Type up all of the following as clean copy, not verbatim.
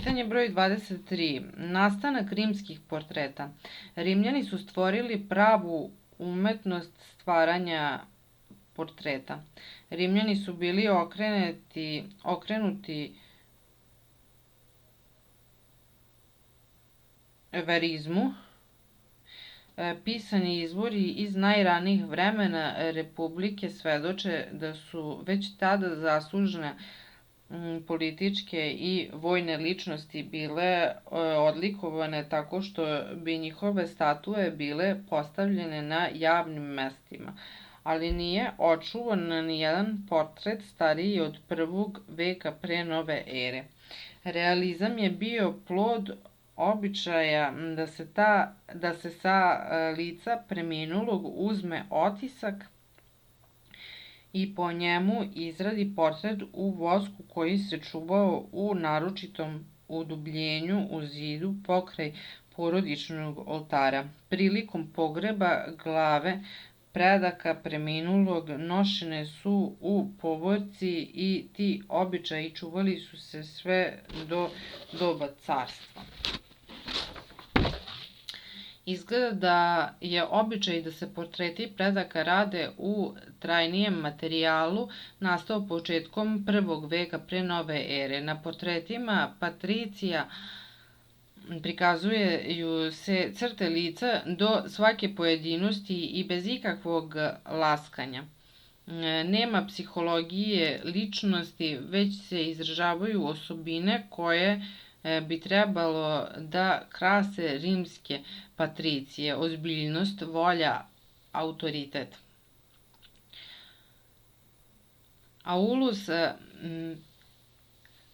Pitanje broj 23. Nastanak rimskih portreta. Rimljani su stvorili pravu umetnost stvaranja portreta. Rimljani su bili okrenuti verizmu. Pisani izvori iz najranijih vremena Republike svedoče da su već tada zaslužne političke i vojne ličnosti bile odlikovane tako što bi njihove statue bile postavljene na javnim mestima, ali nije očuvan ni jedan portret stariji od 1. veka pre nove ere. Realizam je bio plod običaja da se sa lica preminulog uzme otisak i po njemu izradi portret u vosku koji se čuvao u naročitom udubljenju u zidu pokraj porodičnog oltara. Prilikom pogreba glave predaka preminulog nošene su u povorci i ti običaji čuvali su se sve do doba carstva. Izgleda da je običaj da se portreti predaka rade u trajnijem materijalu nastao početkom 1. veka pre nove ere. Na portretima patricija prikazuju se crte lica do svake pojedinosti i bez ikakvog laskanja. Nema psihologije ličnosti, već se izražavaju osobine koje bi trebalo da krase rimske patricije: ozbiljnost, volja, autoritet. Aulus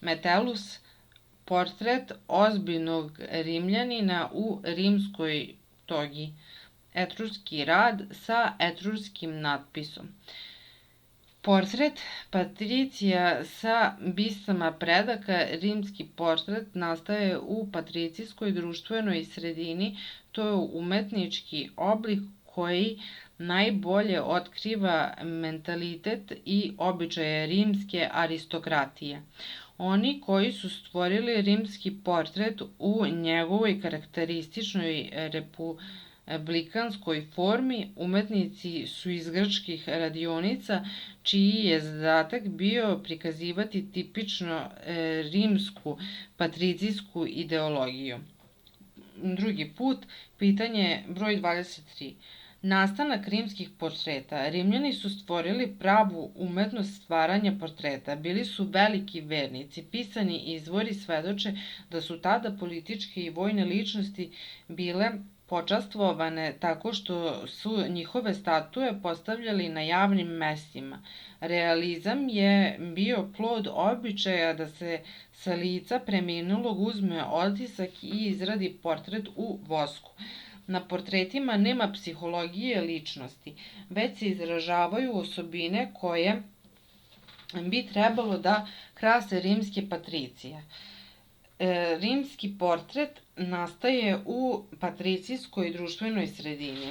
Metellus, portret ozbiljnog Rimljanina u rimskoj togi. Etruski rad sa etrurskim natpisom. Portret patricija sa bistama predaka. Rimski portret nastaje u patricijskoj društvenoj sredini. To je umetnički oblik koji najbolje otkriva mentalitet i običaje rimske aristokratije. Oni koji su stvorili rimski portret u njegovoj karakterističnoj republikanskoj formi, umetnici su iz grčkih radionica, čiji je zadatak bio prikazivati tipično rimsku patricijsku ideologiju. Drugi put, pitanje broj 23. Nastanak rimskih portreta. Rimljani su stvorili pravu umetnost stvaranja portreta. Bili su veliki vernici. Pisani izvori svedoče da su tada političke i vojne ličnosti bile počastvovane tako što su njihove statue postavljali na javnim mestima. Realizam je bio plod običaja da se sa lica preminulog uzme otisak i izradi portret u vosku. Na portretima nema psihologije ličnosti, već se izražavaju osobine koje bi trebalo da krase rimske patricije. Rimski portret nastaje u patricijskoj društvenoj sredini.